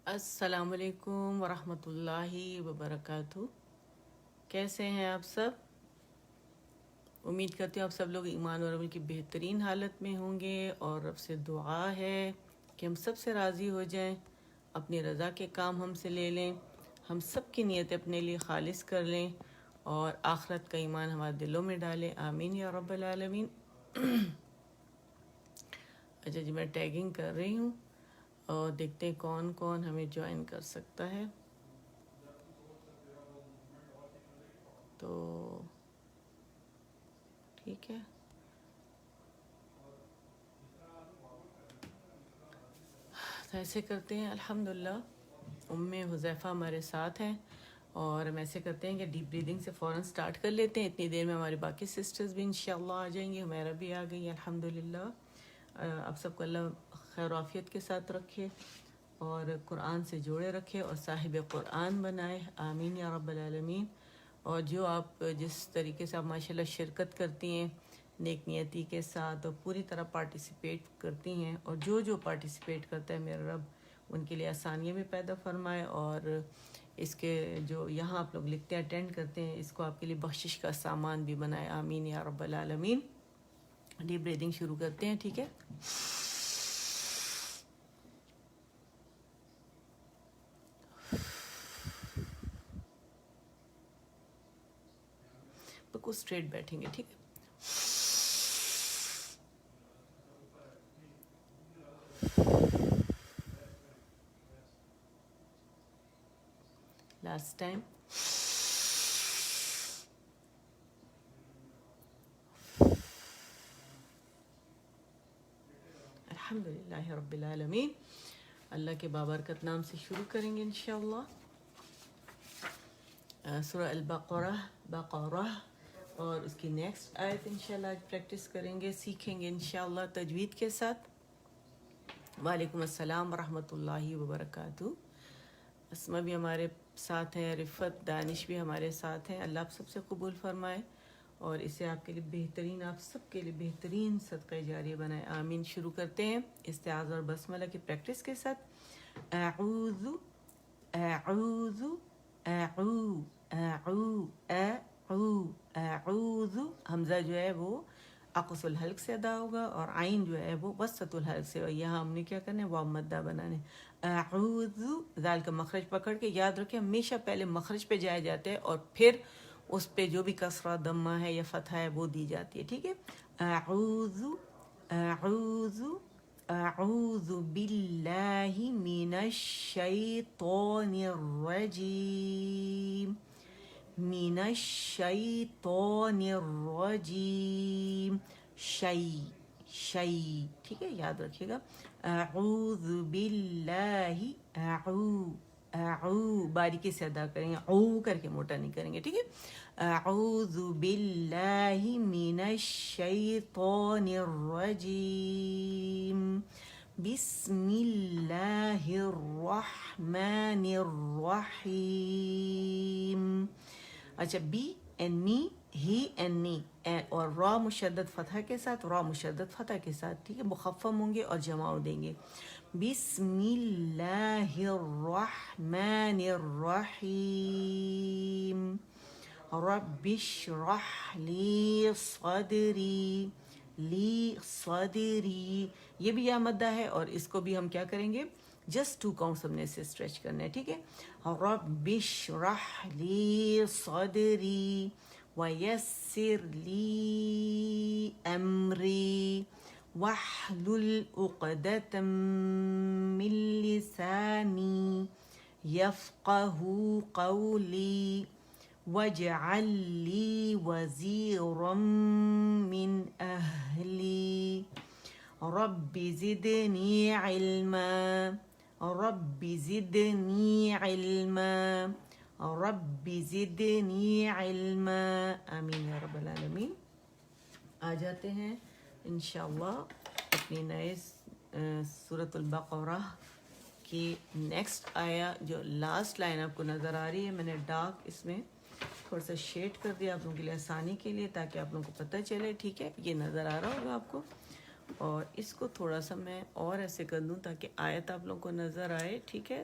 السلام علیکم ورحمۃ اللہ وبرکاتہ۔ کیسے ہیں آپ سب؟ امید کرتی ہوں آپ سب لوگ ایمان اور عمل کی بہترین حالت میں ہوں گے، اور رب سے دعا ہے کہ ہم سب سے راضی ہو جائیں، اپنی رضا کے کام ہم سے لے لیں، ہم سب کی نیت اپنے لیے خالص کر لیں، اور آخرت کا ایمان ہمارے دلوں میں ڈالیں، آمین یا رب العالمین۔ اچھا جی، میں ٹیگنگ کر رہی ہوں اور دیکھتے ہیں کون کون ہمیں جوائن کر سکتا ہے۔ تو ٹھیک ہے، تو ایسے کرتے ہیں۔ الحمدللہ ام حذیفہ ہمارے ساتھ ہیں، اور ہم ایسے کرتے ہیں کہ ڈیپ بریدنگ سے فوراً سٹارٹ کر لیتے ہیں۔ اتنی دیر میں ہماری باقی سسٹرز بھی انشاءاللہ آ جائیں گی، ہمیرا بھی آ گئی الحمدللہ۔ آپ سب کو اللہ خیر و عافیت کے ساتھ رکھے، اور قرآن سے جوڑے رکھے، اور صاحب قرآن بنائے، آمین یا رب العالمین۔ اور جو آپ جس طریقے سے آپ ماشاءاللہ شرکت کرتی ہیں نیک نیتی کے ساتھ، اور پوری طرح پارٹیسپیٹ کرتی ہیں، اور جو پارٹیسپیٹ کرتا ہے میرا رب ان کے لیے آسانیاں بھی پیدا فرمائے، اور اس کے جو یہاں آپ لوگ لکھتے ہیں اٹینڈ کرتے ہیں، اس کو آپ کے لیے بخشش کا سامان بھی بنائے، آمین یا رب العالمین۔ ڈیپ بریدنگ شروع کرتے ہیں، ٹھیک ہے۔ بالکل اسٹریٹ بیٹھیں گے، ٹھیک ہے۔ Last time. الحمدللہ رب العالمین۔ اللہ کے بابرکت نام سے شروع کریں گے انشاءاللہ۔ سورہ بقرہ اور اس کی نیکسٹ آیت انشاءاللہ آج پریکٹس کریں گے، سیکھیں گے انشاءاللہ تجوید کے ساتھ۔ وعلیکم السلام ورحمۃ اللہ وبرکاتہ۔ اسما بھی ہمارے ساتھ ہیں، رفت دانش بھی ہمارے ساتھ ہیں۔ اللہ آپ سب سے قبول فرمائے، اور اسے آپ کے لیے بہترین، آپ سب کے لیے بہترین صدقہ جاریہ بنائے، آمین۔ شروع کرتے ہیں استعاذہ اور بسملہ کی پریکٹس کے ساتھ۔ اعوذ اعوذ اعوذ اعوذ اعوذ، حمزہ جو ہے وہ اقص الحلق سے ادا ہوگا، اور عین جو ہے وہ وسط الحلق سے، اور یہاں ہم نے کیا کرنا ہے، واو مدہ بنانے۔ اعوذ، ذال کا مخرج پکڑ کے، یاد رکھیں ہمیشہ پہلے مخرج پہ جایا جاتا ہے، اور پھر اس پہ جو بھی کسرہ دمہ ہے یا فتحہ ہے وہ دی جاتی ہے، ٹھیک ہے۔ اعوذ اعوذ اعوذ باللہ من الشیطان الرجیم، من الشیطان الرجیم، شی، ٹھیک ہے، یاد رکھیے گا۔ اعوذ باللہ، اعو باریکی سے ادا کریں گے، او کر کے موٹا نہیں کریں گے، ٹھیک ہے۔ اعوذ باللہ من الشیطان الرجیم، بسم اللہ الرحمن الرحیم۔ اچھا، be and me, he and knee, اور را مشدد فتح کے ساتھ، را مشدد فتح کے ساتھ، ٹھیک ہے، مخفم ہوں گے اور جماؤ دیں گے۔ بسم اللہ الرحمن الرحیم، رب اشرح لی صدری، لی صدری، یہ بھی یا مدہ ہے، اور اس کو بھی ہم کیا کریں گے، جسٹ 2 کاؤنٹس ہم نے اسے اسٹریچ کرنا ہے، ٹھیک ہے۔ رب اشرح لی صدری ویسر لی امری واحلل عقدۃ من لسانی یفقہ قولی واجعل لی وزیرا من اہلی رب زدنی علما، رب زدنی علما، رب زدنی علما، آمین یا رب العالمین۔ آ جاتے ہیں انشاءاللہ اپنی نئے سورۃ البقرہ کی نیکسٹ آیا، جو لاسٹ لائن آپ کو نظر آ رہی ہے، میں نے ڈارک اس میں تھوڑا سا شیڈ کر دیا آپ لوگوں کے لیے آسانی کے لیے، تاکہ آپ لوگوں کو پتہ چلے، ٹھیک ہے، یہ نظر آ رہا ہوگا آپ کو۔ اور اس کو تھوڑا سا میں اور ایسے کر دوں تاکہ آیت آپ لوگوں کو نظر آئے، ٹھیک ہے۔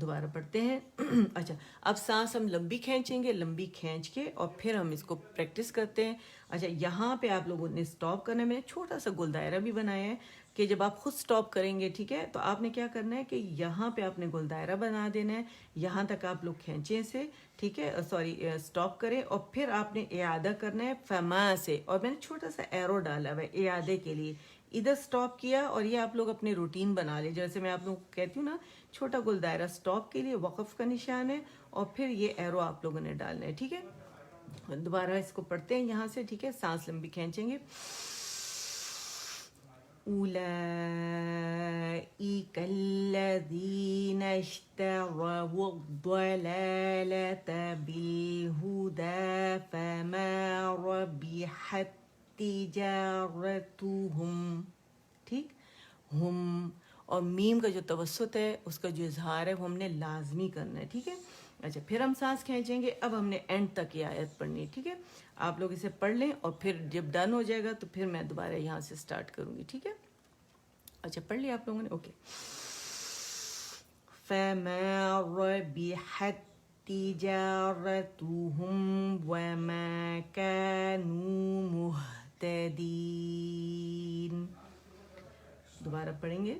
دوبارہ پڑھتے ہیں. اچھا اب سانس ہم لمبی کھینچیں گے, لمبی کھینچ کے اور پھر ہم اس کو پریکٹس کرتے ہیں. اچھا یہاں پہ آپ لوگوں نے اسٹاپ کرنا ہے, میں نے چھوٹا سا گول دائرہ بھی بنایا ہے کہ جب آپ خود اسٹاپ کریں گے, ٹھیک ہے, تو آپ نے کیا کرنا ہے کہ یہاں پہ آپ نے گول دائرہ بنا دینا ہے, یہاں تک آپ لوگ کھینچیں سے, ٹھیک ہے, سوری اسٹاپ کریں, اور پھر آپ نے اعادہ کرنا ہے فما سے, اور میں نے چھوٹا سا ایرو ڈالا ہوا ہے اعادے کے لیے, ادھر اسٹاپ کیا, اور یہ آپ لوگ اپنے روٹین بنا لیں, جیسے میں آپ لوگوں کو کہتی ہوں نا, چھوٹا گول دائرہ اسٹاپ کے لیے وقف کا نشان ہے, اور پھر یہ ایرو آپ لوگوں نے ڈالنا ہے, ٹھیک ہے. دوبارہ اس کو پڑھتے ہیں یہاں سے, ٹھیک ہے, سانس لمبی کھینچیں گے. أولئك الذين اشتروا الضلالة بالهدى فما ربحت تجارتهم, ٹھیک, ہم اور میم کا جو توسط ہے اس کا جو اظہار ہے وہ ہم نے لازمی کرنا ہے, ٹھیک ہے. اچھا پھر ہم سانس کھینچیں گے, اب ہم نے اینڈ تک یہ آیت پڑھنی ہے, ٹھیک ہے. آپ لوگ اسے پڑھ لیں اور پھر جب ڈن ہو جائے گا تو پھر میں دوبارہ یہاں سے سٹارٹ کروں گی, ٹھیک ہے. اچھا پڑھ لیا آپ لوگوں نے, اوکے. فَمَا رَبِحَتْ تِجَارَتُهُمْ وَمَا كَانُوا مُهْتَدِينَ. دوبارہ پڑھیں گے.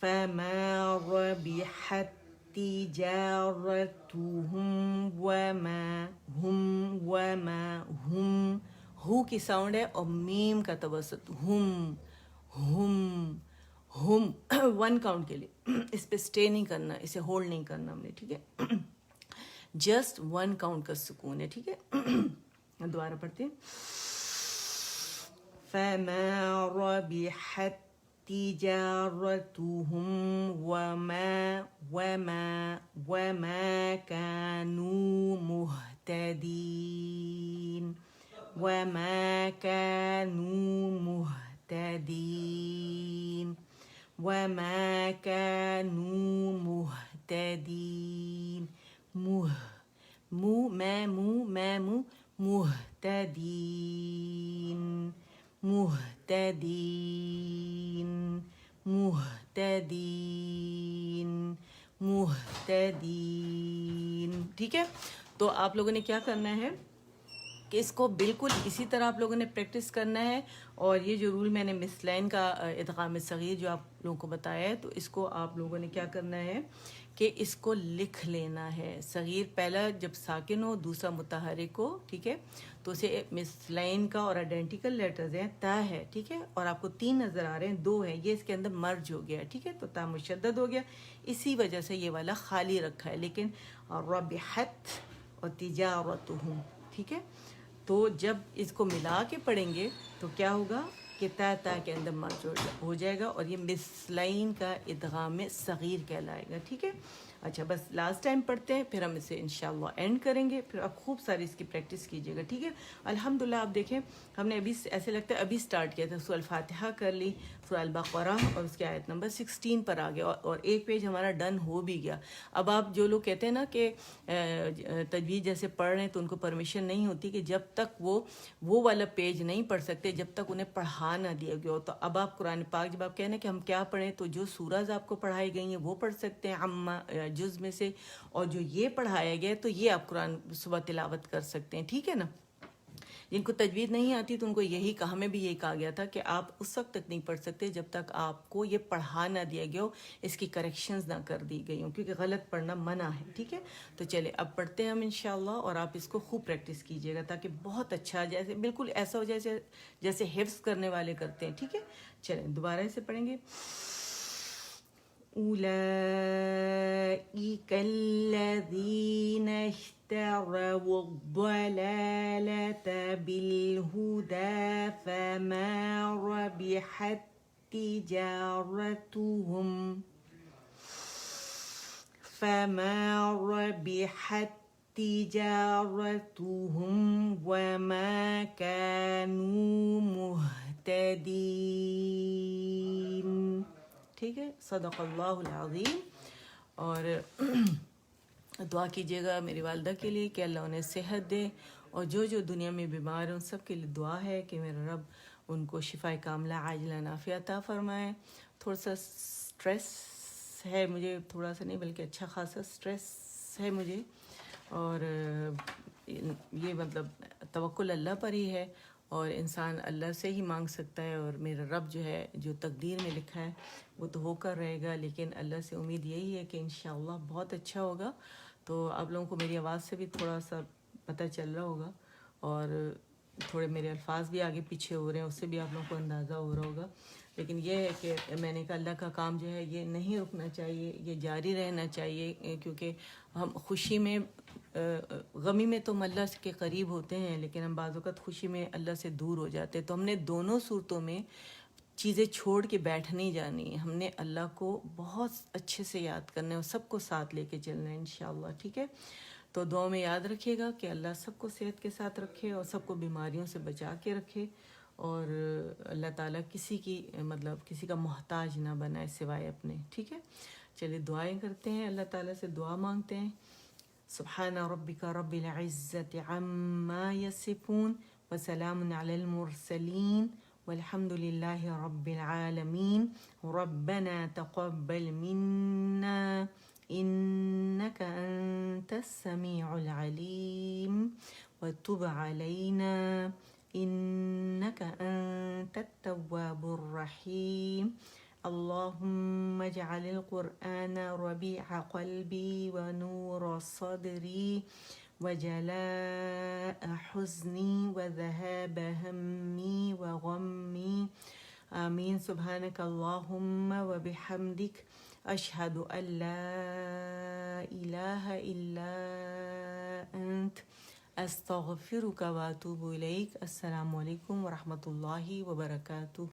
فَمَا رَبِحَتْ تِجَارَتُهُمْ وَمَا هُمْ ہو کی ساؤنڈ ہے اور میم کا توسط, ہم ون کاؤنٹ کے لیے, اس پہ سٹے نہیں کرنا, اسے ہولڈ نہیں کرنا ہم نے, ٹھیک ہے, جسٹ ون کاؤنٹ کا سکون ہے, ٹھیک ہے. دوبارہ پڑھتے ہیں. فَمَا رَبِحَتْ تِجَارَتُهُمْ وَمَا كَانُوا مُهْتَدِينَ وَمَا كَانُوا مُهْتَدِينَ وَمَا كَانُوا مُهْتَدِينَ مُهْتَدِينَ مُهْتَدِينَ مُهْتَدِينَ مُهْتَدِينَ, ٹھیک ہے. تو آپ لوگوں نے کیا کرنا ہے کہ اس کو بالکل اسی طرح آپ لوگوں نے پریکٹس کرنا ہے, اور یہ جو رول میں نے مس لائن کا ادغام صغیر جو آپ لوگوں کو بتایا ہے, تو اس کو آپ لوگوں نے کیا کرنا ہے کہ اس کو لکھ لینا ہے. صغیر پہلا جب ساکن ہو, دوسرا متحرک ہو, ٹھیک ہے, تو اسے مس لائن کا اور آئیڈینٹیکل لیٹرز ہیں, تا ہے, ٹھیک ہے, اور آپ کو 3 نظر آ رہے ہیں, 2 ہیں, یہ اس کے اندر مرج ہو گیا, ٹھیک ہے, تو تا مشدد ہو گیا, اسی وجہ سے یہ والا خالی رکھا ہے. لیکن ربحت اور تجارتہم, ٹھیک ہے, تو جب اس کو ملا کے پڑھیں گے تو کیا ہوگا کہ تا کے اندر مرج ہو جائے گا, اور یہ مس لائن کا ادغام صغیر کہلائے گا, ٹھیک ہے. اچھا بس لاسٹ ٹائم پڑھتے ہیں, پھر ہم اسے انشاءاللہ اینڈ کریں گے, پھر آپ خوب ساری اس کی پریکٹس کیجیے گا, ٹھیک ہے. الحمدللہ آپ دیکھیں ہم نے ابھی ایسے لگتا ہے ابھی سٹارٹ کیا تھا, سورہ الفاتحہ کر لی, سورہ البقرہ, اور اس کی آیت نمبر 16 پر آ گیا, اور ایک پیج ہمارا ڈن ہو بھی گیا. اب آپ جو لوگ کہتے ہیں نا کہ تجوید جیسے پڑھ رہے ہیں تو ان کو پرمیشن نہیں ہوتی کہ جب تک وہ والا پیج نہیں پڑھ سکتے جب تک انہیں پڑھا نہ دیا گیا ہو. تو اب آپ قرآن پاک جب آپ کہہ رہے ہیں کہ ہم کیا پڑھیں, تو جو سورز آپ کو پڑھائی گئی ہیں وہ پڑھ سکتے ہیں عما جز میں سے, اور جو یہ پڑھایا گیا تو یہ آپ قرآن صبح تلاوت کر سکتے ہیں, ٹھیک ہے نا. جن کو تجوید نہیں آتی تو ان کو یہی کہا, ہمیں بھی یہی کہا گیا تھا کہ آپ اس وقت تک نہیں پڑھ سکتے جب تک آپ کو یہ پڑھا نہ دیا گیا ہو, اس کی کریکشنز نہ کر دی گئی ہوں, کیونکہ غلط پڑھنا منع ہے, ٹھیک ہے. تو چلے اب پڑھتے ہیں ہم انشاءاللہ, اور آپ اس کو خوب پریکٹس کیجیے گا تاکہ بہت اچھا, جیسے بالکل ایسا ہو جیسے حفظ کرنے والے کرتے ہیں, ٹھیک ہے. چلیں دوبارہ اسے پڑھیں گے. أولئك الذين اشتروا الضلالة بالهدى فما ربحت تجارتهم وما كانوا مهتدين, ٹھیک ہے. صدق اللہ العظیم. اور دعا کیجیے گا میری والدہ کے لیے کہ اللہ انہیں صحت دے, اور جو دنیا میں بیمار ہیں ان سب کے لیے دعا ہے کہ میرا رب ان کو شفا کاملہ عاجلہ نافیہ عطا فرمائے. تھوڑا سا اسٹریس ہے مجھے، تھوڑا سا نہیں بلکہ اچھا خاصا اسٹریس ہے مجھے، اور یہ مطلب توکل اللہ پر ہی ہے، اور انسان اللہ سے ہی مانگ سکتا ہے، اور میرا رب جو ہے جو تقدیر میں لکھا ہے وہ تو ہو کر رہے گا، لیکن اللہ سے امید یہی ہے کہ انشاءاللہ بہت اچھا ہوگا۔ تو آپ لوگوں کو میری آواز سے بھی تھوڑا سا پتہ چل رہا ہوگا، اور تھوڑے میرے الفاظ بھی آگے پیچھے ہو رہے ہیں، اس سے بھی آپ لوگوں کو اندازہ ہو رہا ہوگا، لیکن یہ ہے کہ میں نے کہا اللہ کا کام جو ہے یہ نہیں رکنا چاہیے، یہ جاری رہنا چاہیے، کیونکہ ہم خوشی میں غمی میں تو ہم اللہ کے قریب ہوتے ہیں، لیکن ہم بعض اوقات خوشی میں اللہ سے دور ہو جاتے ہیں، تو ہم نے دونوں صورتوں میں چیزیں چھوڑ کے بیٹھ نہیں جانی، ہم نے اللہ کو بہت اچھے سے یاد کرنا ہے اور سب کو ساتھ لے کے چلنا ہے انشاءاللہ، ٹھیک ہے؟ تو دعا میں یاد رکھیے گا کہ اللہ سب کو صحت کے ساتھ رکھے اور سب کو بیماریوں سے بچا کے رکھے، اور اللہ تعالیٰ کسی کی مطلب کسی کا محتاج نہ بنائے سوائے اپنے، ٹھیک ہے؟ چلیے دعائیں کرتے ہیں، اللہ تعالیٰ سے دعا مانگتے ہیں۔ سبحان ربک رب العزت عما یصفون وسلام علی المرسلین والحمد للہ رب العالمین۔ ربنا تقبل منا انك انت السميع العليم وتب علينا انك انت التواب الرحيم۔ اللهم اجعل القرآن ربيع قلبي ونور صدري وجلاء حزني وذهاب همي وغمي، آمين۔ سبحانك اللهم وبحمدك أشهد أن لا إله إلا أنت أستغفرك وأتوب إليك۔ السلام علیکم ورحمۃ اللہ وبرکاتہ۔